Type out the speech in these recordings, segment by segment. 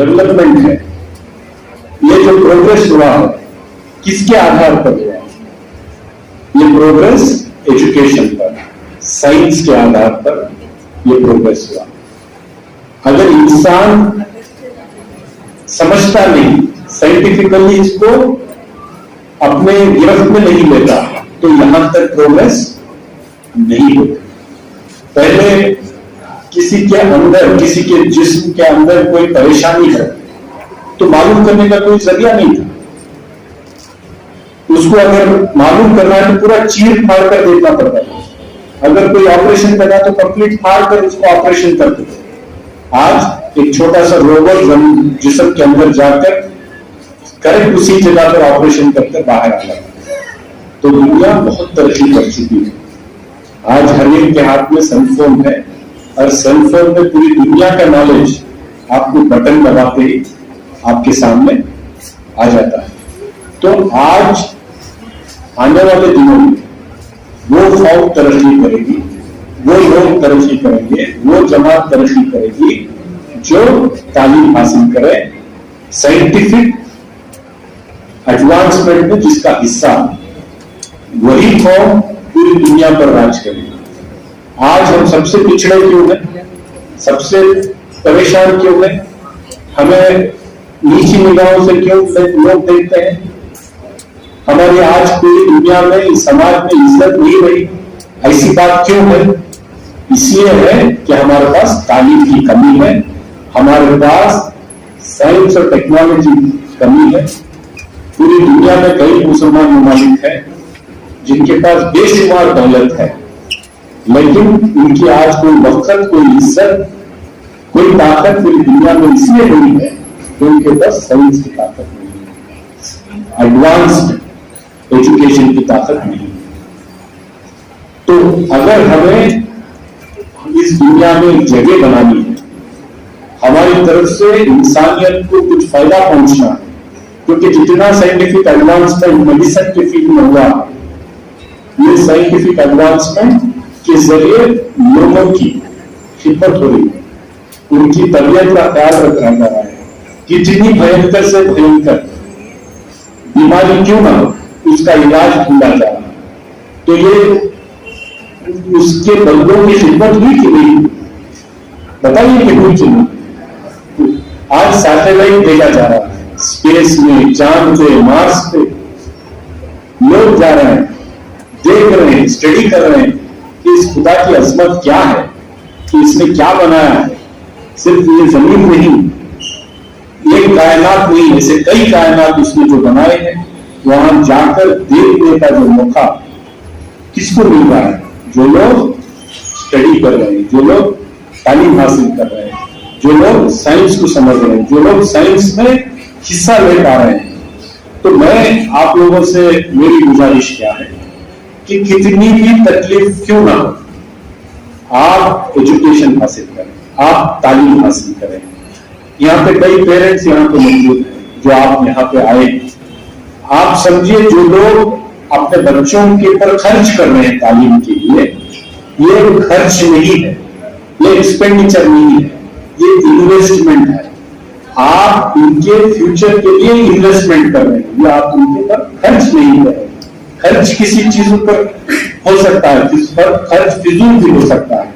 Development है, ये जो प्रोग्रेस हुआ है किसके आधार पर हुआ? ये प्रोग्रेस एजुकेशन पर, साइंस के आधार पर ये प्रोग्रेस हुआ। अगर इंसान समझता नहीं, साइंटिफिकली इसको अपने गिरफ्त में नहीं लेता, तो यहां तक प्रोग्रेस नहीं होती। पहले किसी के अंदर, किसी के जिस्म के अंदर कोई परेशानी है तो मालूम करने का कोई जरिया नहीं था। उसको अगर मालूम करना है तो पूरा चीर फाड़ कर देखना पड़ता था। अगर कोई ऑपरेशन करना तो कंप्लीट फाड़ कर उसको ऑपरेशन करते थे। आज एक छोटा सा रोबोट जिस्म के अंदर जाकर करेक्ट उसी जगह पर ऑपरेशन करके बाहर आ जाता है। तो दुनिया बहुत तरक्की कर चुकी है। आज हर एक के हाथ में सेलफोन है और सेलफोन में पूरी दुनिया का नॉलेज आपको बटन दबाते ही आपके सामने आ जाता है। तो आज आने वाले दिनों में वो कौम तरक्की करेगी, वो लोग तरक्की करेंगे, वो जमात तरक्की करेगी जो तालीम हासिल करे, साइंटिफिक एडवांसमेंट में जिसका हिस्सा, वही कौम पूरी दुनिया पर राज करेगी। आज हम सबसे पिछड़े क्यों हैं, सबसे परेशान क्यों हैं, हमें नीची निगाहों से क्यों लोग देखते हैं, हमारी आज पूरी दुनिया में, समाज में इज्जत नहीं रही, ऐसी बात क्यों है? इसलिए है कि हमारे पास तालीम की कमी है, हमारे पास साइंस और टेक्नोलॉजी की कमी है। पूरी दुनिया में कई मुसलमान ममालिक हैं जिनके पास बेशुमार दौलत है, लेकिन उनकी आज कोई वक्त, कोई इज्जत, कोई ताकत पूरी दुनिया में इसलिए नहीं है कि उनके पास साइंस की ताकत नहीं है, एडवांस्ड एजुकेशन की ताकत नहीं है। तो अगर हमें इस दुनिया में एक जगह बनानी है, हमारी तरफ से इंसानियत को कुछ फायदा पहुंचना है, क्योंकि जितना साइंटिफिक एडवांसमेंट मेडिसिन के फील्ड में हुआ, ये साइंटिफिक एडवांसमेंट के जरिए लोगों की खिदमत हो रही है, उनकी तबीयत का ख्याल रखा जा रहा है। कितनी भयंकर से भयंकर बीमारी क्यों ना हो, उसका इलाज ढूंढा जा रहा है। तो ये उसके बंदों की खिदमत हुई कि नहीं, बताइए कि हुई कि नहीं? आज सैटेलाइट भेजा जा रहा है स्पेस में, चांद पे, मार्स पे लोग जा रहे हैं, देख रहे हैं, स्टडी कर रहे हैं कि इस खुदा की अजमत क्या है, कि इसने क्या बनाया है। सिर्फ ये जमीन नहीं, एक कायनात नहीं, ऐसे कई कायनात उसने जो बनाए हैं, वहां जाकर देखने का जो मौका किसको मिल रहा है? जो लोग स्टडी कर रहे हैं, जो लोग तालीम हासिल कर रहे हैं, जो लोग साइंस को समझ रहे हैं, जो लोग साइंस में हिस्सा ले पा रहे हैं। तो मैं आप लोगों से मेरी गुजारिश क्या है कि कितनी भी तकलीफ क्यों ना हो, आप एजुकेशन हासिल करें, आप तालीम हासिल करें। यहाँ पे कई पेरेंट्स यहाँ पे मौजूद हैं जो आप यहाँ पे आए। आप समझिए, जो लोग अपने बच्चों के ऊपर खर्च कर रहे हैं तालीम के लिए, ये खर्च नहीं है, ये एक्सपेंडिचर नहीं है, ये इन्वेस्टमेंट है। आप उनके फ्यूचर के लिए इन्वेस्टमेंट कर रहे हैं, ये आप उनके पर खर्च नहीं कर रहे। खर्च किसी चीजों पर हो सकता है, किस पर खर्च फिजूल भी हो सकता है,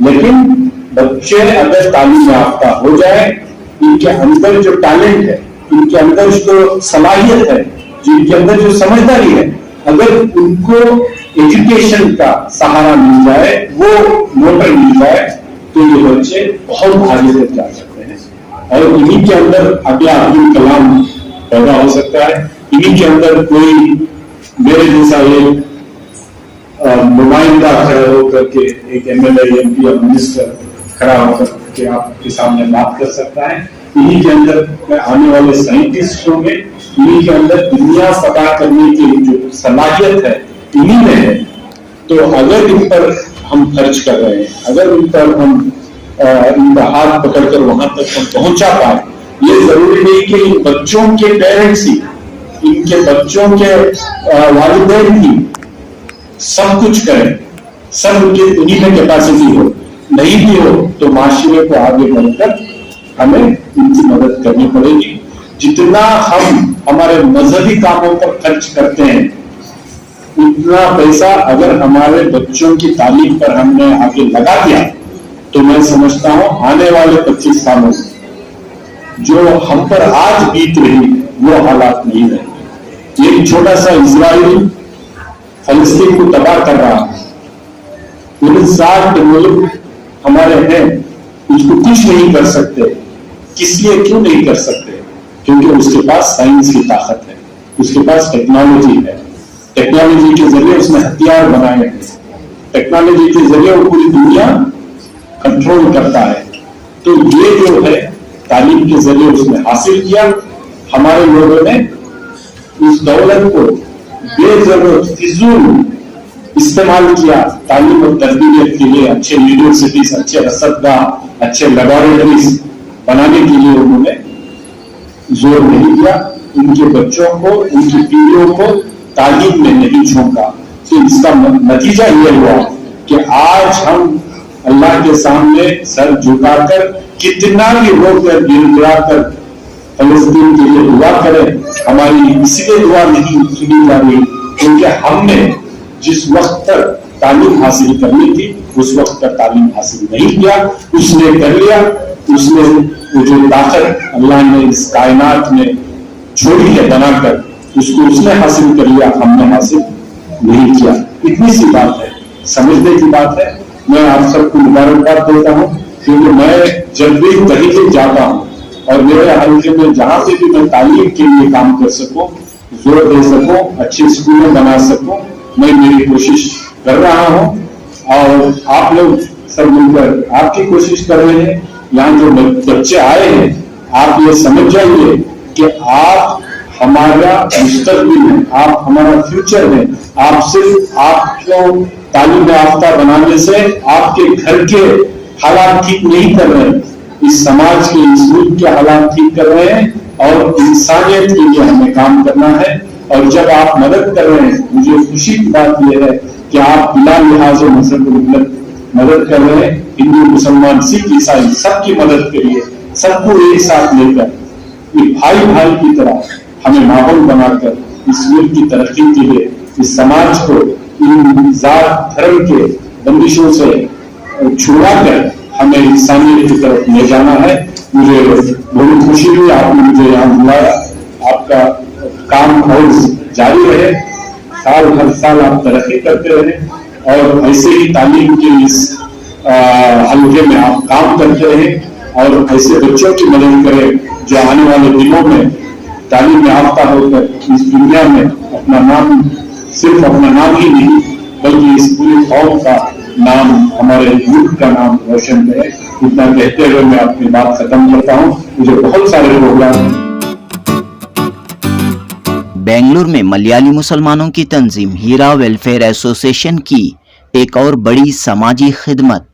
लेकिन बच्चे अगर तालीम याफ्ता हो जाए, इनके अंदर जो टैलेंट है, इनके अंदर जो सलाहियत है, जिनके अंदर जो समझदारी है, अगर उनको एजुकेशन का सहारा मिल जाए, वो मोटर मिल जाए, तो ये बच्चे बहुत आगे तक जा सकते हैं। और इन्हीं के अंदर अगला अब्दुल कलाम पैदा हो सकता है, इन्हीं के अंदर कोई मेरे जैसा एक नुमाइंदा खड़ा होकर के, एक एमएलए, एमपी या मिनिस्टर खड़ा होकर के आपके सामने बात कर सकता है। इन्हीं के अंदर आने वाले साइंटिस्ट होंगे, इन्हीं के अंदर दुनिया पता करने की जो सलाहियत है इन्हीं में है। तो अगर इन पर हम खर्च कर रहे हैं, अगर इन पर हम इनका हाथ पकड़कर वहां तक हम पहुंचा पाए, ये जरूरी नहीं कि इन बच्चों के पेरेंट्स ही, इनके बच्चों के वालिदैन ही सब कुछ करें, सब उनकी उन्हीं में कैपेसिटी हो, नहीं भी हो तो माशरे को आगे बढ़कर हमें इनकी मदद करनी पड़ेगी। जितना हम हमारे मजहबी कामों पर खर्च करते हैं, उतना पैसा अगर हमारे बच्चों की तालीम पर हमने आगे लगा दिया तो मैं समझता हूं आने वाले 25 सालों में जो हम पर आज बीत रही वो हालात नहीं रहेंगे। एक छोटा सा इजराइल फलस्तीन को तबाह कर रहा है, 60 मुल्क हमारे हैं, उसको कुछ नहीं कर सकते। किस लिए क्यों नहीं कर सकते? क्योंकि उसके पास साइंस की ताकत है, उसके पास टेक्नोलॉजी है, टेक्नोलॉजी के जरिए उसने हथियार बनाए हैं, टेक्नोलॉजी के जरिए वो पूरी दुनिया कंट्रोल करता है। तो ये जो है तालीम के जरिए उसने हासिल किया। हमारे लोगों ने उस दौलत को बेजरूरत फिजूल इस्तेमाल किया तालीम और तरबियत के लिए। अच्छे यूनिवर्सिटीज, अच्छे रसदगाह, अच्छे लेबोरेटरीज बनाने के लिए उन्होंने जोर नहीं दिया। उनके बच्चों को, उनकी पीढ़ियों को तालीम में नहीं झोंका। तो इसका नतीजा यह हुआ कि आज हम अल्लाह के सामने सर झुकाकर कितना भी रोकर गिड़गिड़ाकर फलस्तीन के लिए दुआ करें, हमारी इसलिए दुआ नहीं सुनी जा रही क्योंकि हमने जिस वक्त तक तालीम हासिल करनी थी उस वक्त तक तालीम हासिल नहीं किया। उसने कर लिया, उसने वो जो ताकत अल्लाह ने इस कायनात में छोड़ी है बनाकर, उसको उसने हासिल कर लिया, हमने हासिल नहीं किया। इतनी सी बात है, समझने की बात है। मैं आप सबको मुबारकबाद देता हूँ क्योंकि मैं जब भी कहीं भी जाता हूँ और मेरे हल्के में जहां से भी मैं तालीम के लिए काम कर सकूं, जोर दे सकूं, अच्छे स्कूलें बना सकूं, मैं मेरी कोशिश कर रहा हूं। और आप लोग सब मिलकर आपकी कोशिश कर रहे हैं। यहाँ जो बच्चे आए हैं, आप ये समझ जाइए कि आप हमारा मुस्तकबिल है, आप हमारा फ्यूचर है। आप सिर्फ आपको तालीम याफ्ता बनाने से आपके घर के हालात ठीक नहीं कर रहे हैं, इस समाज के, इस मुल्क के हालात ठीक कर रहे हैं। और इंसानियत के लिए हमें काम करना है। और जब आप मदद कर रहे हैं, मुझे खुशी की बात यह है कि आप बिला लिहाज मजहब मदद कर रहे हैं। हिंदू, मुसलमान, सिख, ईसाई सबकी मदद करिए, सबको एक साथ लेकर एक भाई भाई की तरह हमें माहौल बनाकर इस मुल्क की तरक्की के लिए, इस समाज को इन जात धर्म के बंदिशों से छुड़ाकर हमें इंसानियत की तरफ ले जाना है। मुझे बहुत खुशी हुई आपने मुझे यहाँ बुलाया। आपका काम और जारी रहे, साल हर साल आप तरक्की करते रहे और ऐसे ही तालीम के इस हल्के में आप काम करते रहे और ऐसे बच्चों की मदद करें जो आने वाले दिनों में तालीम याफ्ता होकर इस दुनिया में अपना नाम, सिर्फ अपना नाम ही नहीं बल्कि इस पूरी कौम का नाम, हमारे मुल्क का नाम रोशन करे। इतना कहते हुए मैं अपनी बात खत्म करता हूँ। मुझे बहुत सारे प्रोग्राम। बेंगलुरु में मलयाली मुसलमानों की तंजीम हीरा वेलफेयर एसोसिएशन की एक और बड़ी समाजी खिदमत।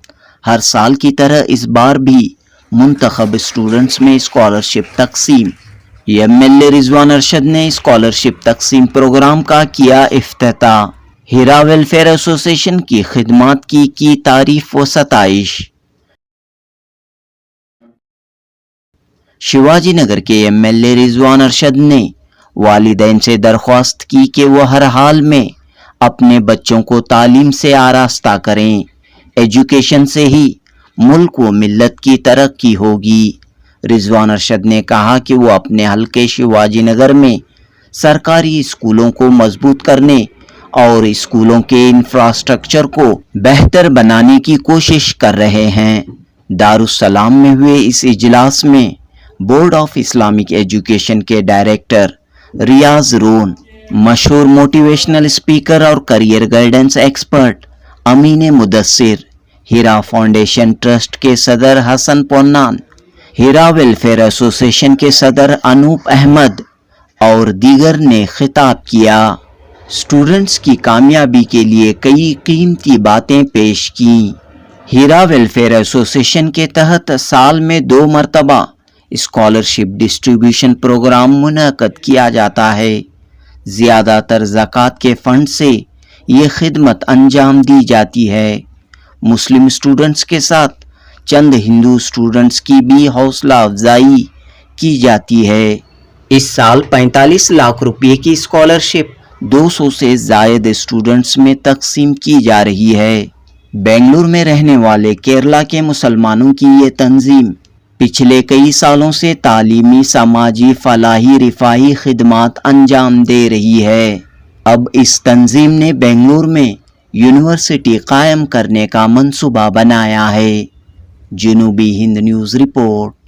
हर साल की तरह इस बार भी मुंतखब स्टूडेंट्स में स्कॉलरशिप तकसीम। एमएलए रिजवान अरशद ने स्कॉलरशिप तकसीम प्रोग्राम का किया इफ्तिताह। हीरा वेलफेयर एसोसिएशन की खिदमत की तारीफ व सताइश। शिवाजी नगर के एमएलए रिजवान अरशद ने वालिदैन से दरख्वास्त की कि वह हर हाल में अपने बच्चों को तालीम से आरास्ता करें। एजुकेशन से ही मुल्क व मिल्लत की तरक्की होगी। रिजवान अरशद ने कहा कि वो अपने हल्के शिवाजी नगर में सरकारी स्कूलों को मजबूत करने और स्कूलों के इंफ्रास्ट्रक्चर को बेहतर बनाने की कोशिश कर रहे हैं। दारुस्सलाम में हुए इस इजलास में बोर्ड ऑफ इस्लामिक एजुकेशन के डायरेक्टर रियाज रोन, मशहूर मोटिवेशनल स्पीकर और करियर गाइडेंस एक्सपर्ट अमीन मुदस्सिर, हीरा फाउंडेशन ट्रस्ट के सदर हसन पोन्नान, हीरा वेलफेयर एसोसिएशन के सदर अनूप अहमद और दीगर ने खिताब किया। स्टूडेंट्स की कामयाबी के लिए कई कीमती बातें पेश की। हीरा वेलफेयर एसोसिएशन के तहत साल में 2 मरतबा स्कॉलरशिप डिस्ट्रीब्यूशन प्रोग्राम मुनअक़द किया जाता है। ज़्यादातर ज़कात के फंड से ये खिदमत अंजाम दी जाती है। मुस्लिम स्टूडेंट्स के साथ चंद हिंदू स्टूडेंट्स की भी हौसला अफजाई की जाती है। इस साल 45 लाख रुपए की स्कॉलरशिप 200 से जायद स्टूडेंट्स में तकसीम की जा रही है। बेंगलुरु में रहने वाले केरला के मुसलमानों की ये तंजीम पिछले कई सालों से तालीमी, समाजी, फलाही, रिफाही खिदमात अंजाम दे रही है। अब इस तंजीम ने बेंगलुरु में यूनिवर्सिटी कायम करने का मंसूबा बनाया है। जनूबी हिंद न्यूज़ रिपोर्ट।